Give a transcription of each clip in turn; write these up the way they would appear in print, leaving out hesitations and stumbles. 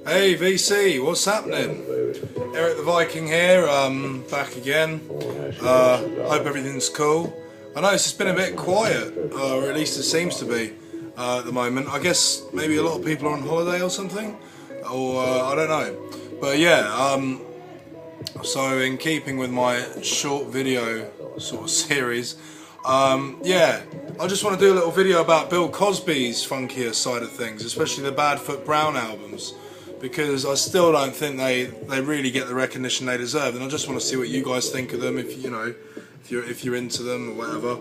Hey VC, what's happening? Eric the Viking here, back again. Hope everything's cool. I noticed it's been a bit quiet, or at least it seems to be at the moment. I guess maybe a lot of people are on holiday or something, or I don't know. But yeah, so in keeping with my short video sort of series, yeah, I just want to do a little video about Bill Cosby's funkier side of things, especially the Badfoot Brown albums, because I still don't think they really get the recognition they deserve, and I just want to see what you guys think of them, if you're into them or whatever.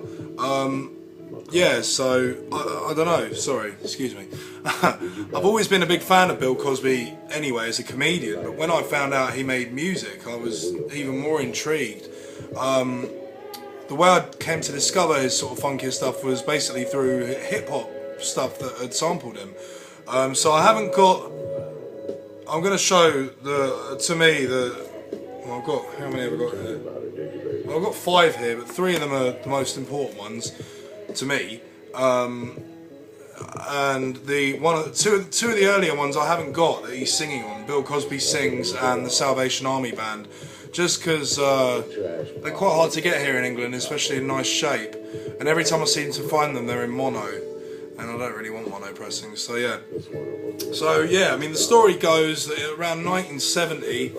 Yeah, so I don't know. Sorry, excuse me. I've always been a big fan of Bill Cosby anyway as a comedian, but when I found out he made music, I was even more intrigued. The way I came to discover his sort of funkier stuff was basically through hip hop stuff that had sampled him. So I haven't got. I'm going to show well, I've got, how many have I got here? Well, I've got 5 here, but 3 of them are the most important ones to me. And two of the earlier ones I haven't got that he's singing on. Bill Cosby Sings and the Salvation Army Band, just because they're quite hard to get here in England, especially in nice shape. And every time I seem to find them, they're in mono, and I don't really want mono pressings. So yeah. I mean, the story goes that around 1970,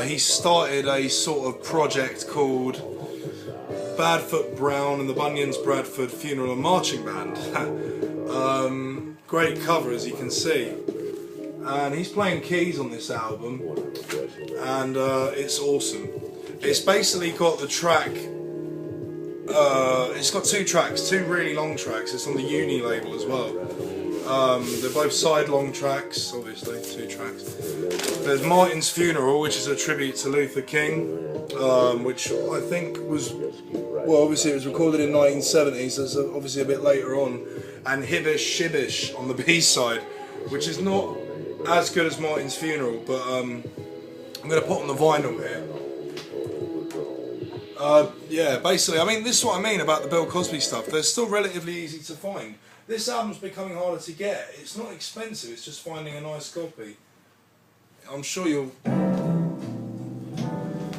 he started a sort of project called Badfoot Brown and the Bunyan's Bradford Funeral and Marching Band. Great cover, as you can see. And he's playing keys on this album, and it's awesome. It's basically got the track. It's got 2 tracks, 2 really long tracks. It's on the Uni label as well. They're both side long tracks, obviously, 2 tracks. There's Martin's Funeral, which is a tribute to Luther King, which I think was, well, obviously it was recorded in 1970, so it's obviously a bit later on. And Hibbish Shibbish on the B-side, which is not as good as Martin's Funeral, but I'm going to put on the vinyl here. Yeah, basically, I mean, this is what I mean about the Bill Cosby stuff. They're still relatively easy to find. This album's becoming harder to get. It's not expensive, it's just finding a nice copy. I'm sure you'll...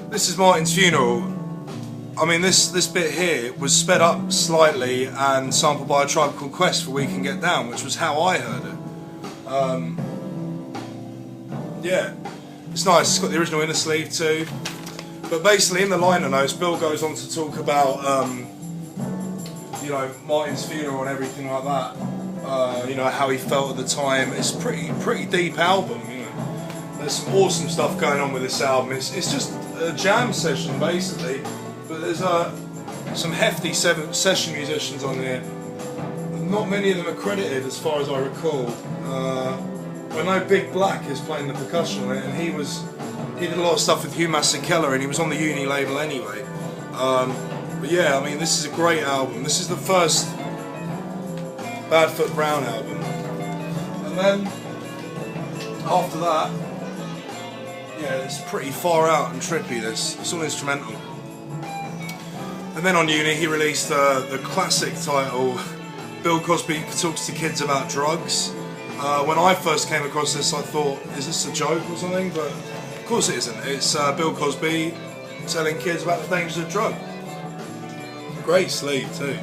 This is Martin's Funeral. I mean, this bit here was sped up slightly and sampled by A Tribe Called Quest for We Can Get Down, which was how I heard it. Yeah, it's nice. It's got the original inner sleeve too. But basically, in the liner notes, Bill goes on to talk about, you know, Martin's funeral and everything like that. You know, how he felt at the time. It's a pretty deep album. You know, there's some awesome stuff going on with this album. It's just a jam session basically, but there's some hefty session musicians on here. Not many of them are credited, as far as I recall. I know Big Black is playing the percussion on it, and he did a lot of stuff with Hugh Masekela, and he was on the Uni label anyway. But yeah, I mean, this is a great album. This is the first Badfoot Brown album. And then, after that, yeah, it's pretty far out and trippy, it's all instrumental. And then on Uni, he released the classic title, Bill Cosby Talks to Kids About Drugs. When I first came across this, I thought, is this a joke or something? But of course it isn't. It's Bill Cosby telling kids about the dangers of drugs. Great sleeve too.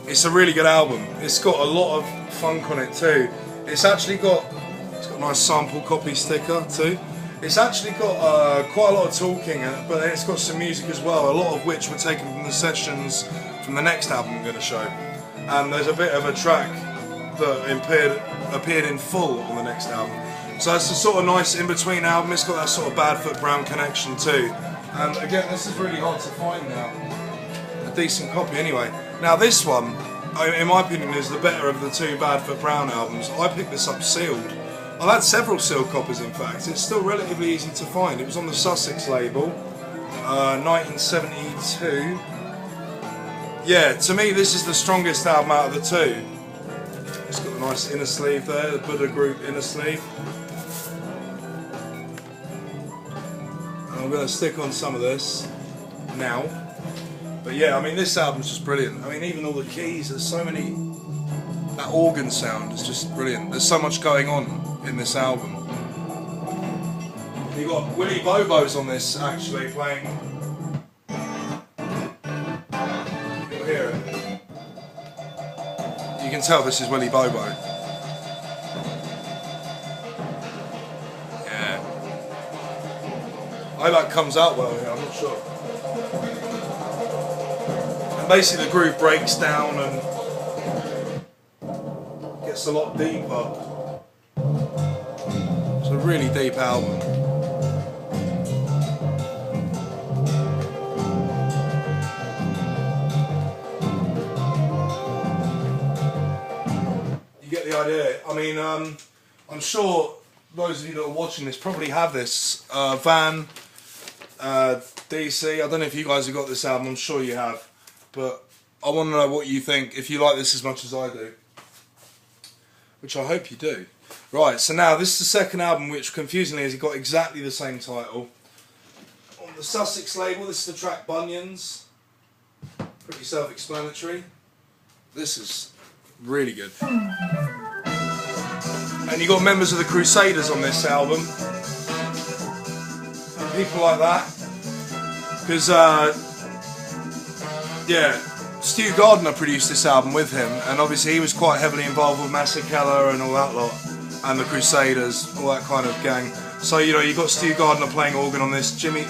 It's a really good album. It's got a lot of funk on it too. It's got a nice sample copy sticker too. It's actually got quite a lot of talking, but then it's got some music as well, a lot of which were taken from the sessions from the next album I'm going to show. And there's a bit of a track that appeared in full on the next album. So it's a sort of nice in-between album. It's got that sort of Badfoot Brown connection too. And again, this is really hard to find now. A decent copy anyway. Now this one, in my opinion, is the better of the 2 Badfoot Brown albums. I picked this up sealed. I've had several sealed copies in fact. It's still relatively easy to find. It was on the Sussex label, 1972. Yeah, to me this is the strongest album out of the 2. It's got a nice inner sleeve there, the Buddha Group inner sleeve. And I'm going to stick on some of this now. But yeah, I mean, this album's just brilliant. I mean, even all the keys, there's so many... That organ sound is just brilliant. There's so much going on in this album. You got Willie Bobo's on this actually playing. You'll hear it. You can tell this is Willie Bobo. Yeah. I hope that comes out well here, I'm not sure. And basically the groove breaks down and gets a lot deeper. It's a really deep album. You get the idea. I mean, I'm sure those of you that are watching this probably have this. Van, DC, I don't know if you guys have got this album, I'm sure you have. But I want to know what you think, if you like this as much as I do. Which I hope you do. Right, so now this is the second album, which confusingly has got exactly the same title. On the Sussex label, this is the track Bunions. Pretty self-explanatory. This is really good. And you got members of the Crusaders on this album. And people like that. Because, yeah, Stu Gardner produced this album with him, and obviously he was quite heavily involved with Massacella and all that lot, and the Crusaders, all that kind of gang. So, you know, you got Stu Gardner playing organ on this, Jimmy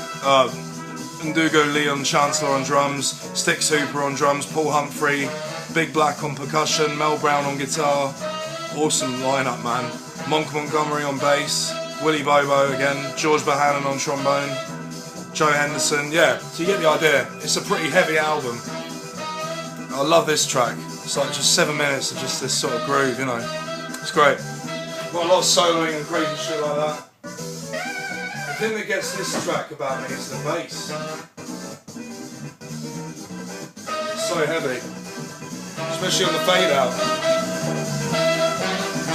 Ndugo Leon Chancellor on drums, Stix Hooper on drums, Paul Humphrey, Big Black on percussion, Mel Brown on guitar. Awesome lineup, man. Monk Montgomery on bass, Willie Bobo again, George Bohannon on trombone, Joe Henderson. Yeah, so you get the idea. It's a pretty heavy album. I love this track. It's like just 7 minutes of just this sort of groove, you know. It's great. Got a lot of soloing and crazy shit like that. The thing that gets this track about me is the bass. It's so heavy. Especially on the fade out.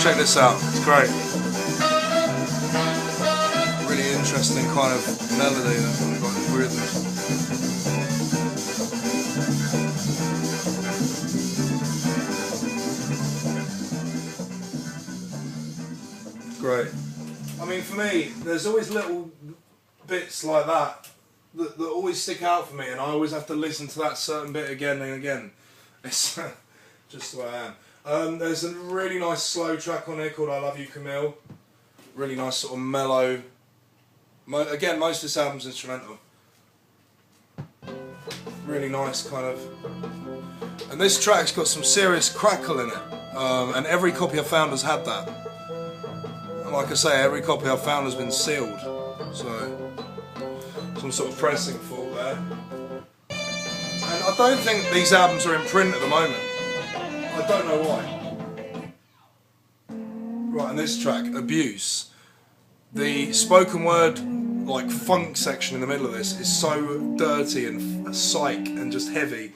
Check this out, it's great. Really interesting kind of melody that we've got in rhythm. Great. I mean, for me, there's always little bits like that that always stick out for me, and I always have to listen to that certain bit again and again. It's just the way I am. There's a really nice slow track on here called I Love You Camille. Really nice sort of mellow. Again, most of this album's instrumental. Really nice kind of. And this track's got some serious crackle in it. And every copy I've found has had that. And like I say, every copy I've found has been sealed. So, some sort of pressing fault there. And I don't think these albums are in print at the moment. I don't know why. Right, and this track, Abuse. The spoken word, like funk section in the middle of this is so dirty and psych and just heavy.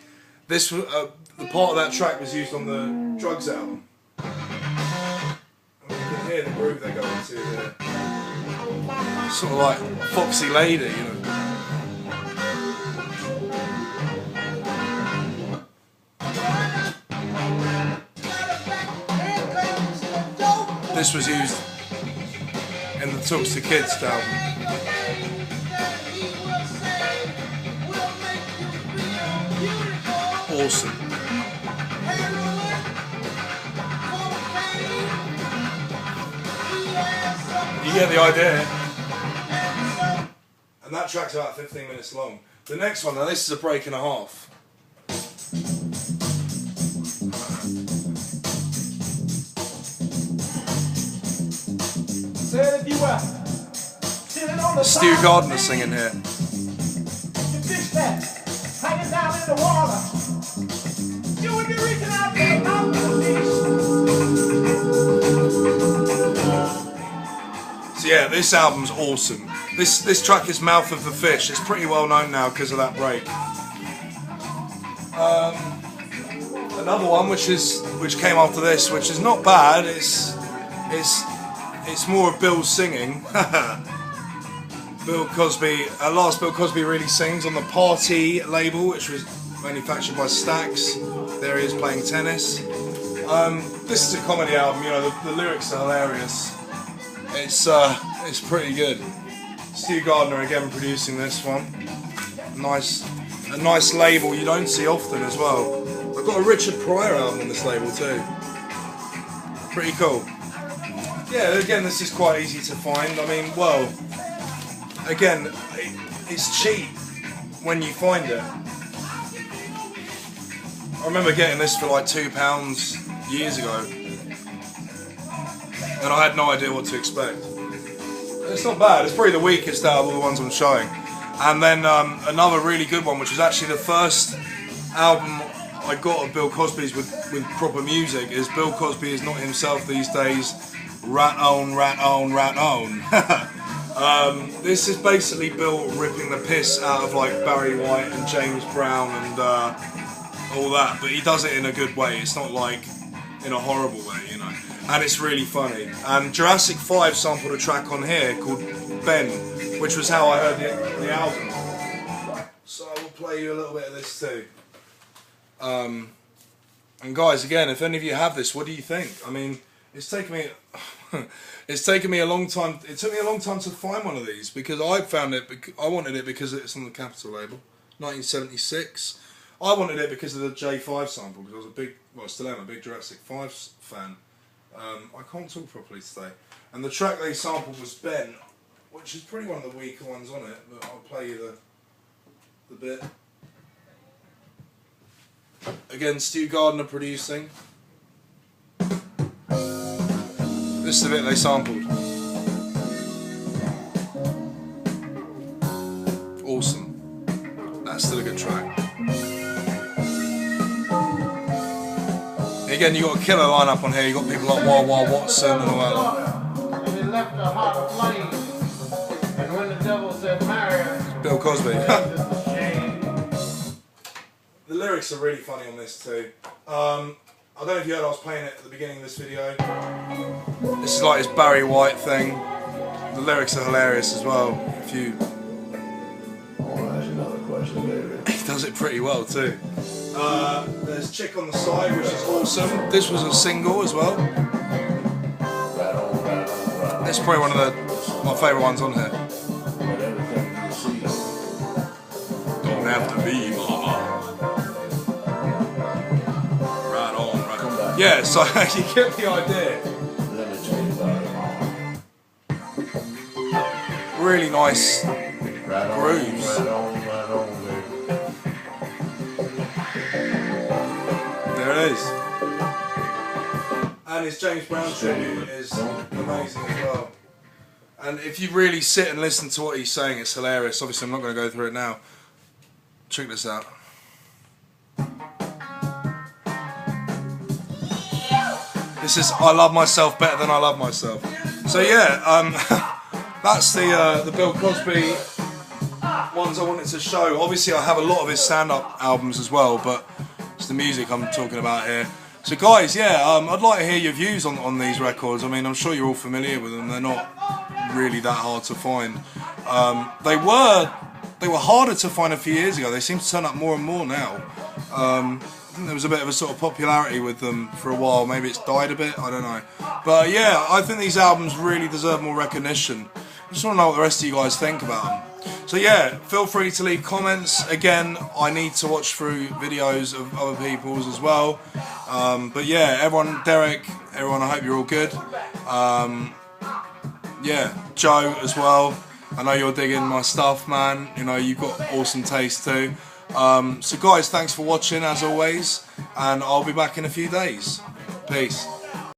This the part of that track was used on the Drugs album. And you can hear the groove they go into here. Sort of like Foxy Lady, you know. This was used in the Talks to Kids album. Awesome. You get the idea. And that track's about 15 minutes long. The next one, now this is a break and a half. Stu Gardner singing here. So yeah, this album's awesome. This track is Mouth of the Fish. It's pretty well known now because of that break. Another one which came after this, which is not bad. It's more of Bill singing. Bill Cosby, last Bill Cosby really sings on the Party label, which was manufactured by Stax. There he is playing tennis. This is a comedy album, you know, the lyrics are hilarious. It's pretty good. Stu Gardner again producing this one. A nice label you don't see often as well. I've got a Richard Pryor album on this label too. Pretty cool. Yeah, again, this is quite easy to find. I mean, well, again, it's cheap when you find it. I remember getting this for like £2 years ago, and I had no idea what to expect. It's not bad. It's probably the weakest out of all the ones I'm showing. And then another really good one, which was actually the first album I got of Bill Cosby's with proper music, is Bill Cosby Is Not Himself These Days, Rat On, Rat On, Rat On. This is basically Bill ripping the piss out of like Barry White and James Brown and all that, but he does it in a good way. It's not like in a horrible way, you know. And it's really funny. And Jurassic 5 sampled a track on here called Ben, which was how I heard the album. So I will play you a little bit of this too. And guys, again, if any of you have this, what do you think? I mean, it's taken me a long time. It took me a long time to find one of these because I found it. I wanted it because it's on the Capitol label, 1976. I wanted it because of the J5 sample because I was a big, well, still am a big Jurassic 5 fan. I can't talk properly today. And the track they sampled was Ben, which is probably one of the weaker ones on it, but I'll play you the bit. Again, Stu Gardner producing. This is the bit they sampled. Awesome. That's still a good track. Again, you got a killer lineup on here. You got people like Wah Wah Watson and all that. And it left a hot flame. And when the devil said marry, Bill Cosby. The lyrics are really funny on this too. I don't know if you heard I was playing it at the beginning of this video. This is like his Barry White thing. The lyrics are hilarious as well. If you... Oh, that's another question, baby. He does it pretty well too. There's Chick on the Side, which is awesome. This was a single as well. This is probably one of my favourite ones on here. Don't have to be, mama. Right on, right on. Yeah, so you get the idea. Really nice grooves. There it is. And his James Brown tribute is amazing as well. And if you really sit and listen to what he's saying, it's hilarious. Obviously, I'm not going to go through it now. Check this out. This is I Love Myself Better Than I Love Myself. So yeah, that's the Bill Cosby ones I wanted to show. Obviously, I have a lot of his stand-up albums as well, but it's the music I'm talking about here. So guys, yeah, I'd like to hear your views on these records. I mean, I'm sure you're all familiar with them. They're not really that hard to find. They were harder to find a few years ago. They seem to turn up more and more now. I think there was a bit of a sort of popularity with them for a while. Maybe it's died a bit, I don't know. But yeah, I think these albums really deserve more recognition. I just want to know what the rest of you guys think about them. So yeah, feel free to leave comments. Again, I need to watch through videos of other people's as well. But yeah, everyone, Derek, everyone, I hope you're all good. Yeah, Joe as well. I know you're digging my stuff, man. You know, you've got awesome taste too. So guys, thanks for watching as always, and I'll be back in a few days. Peace.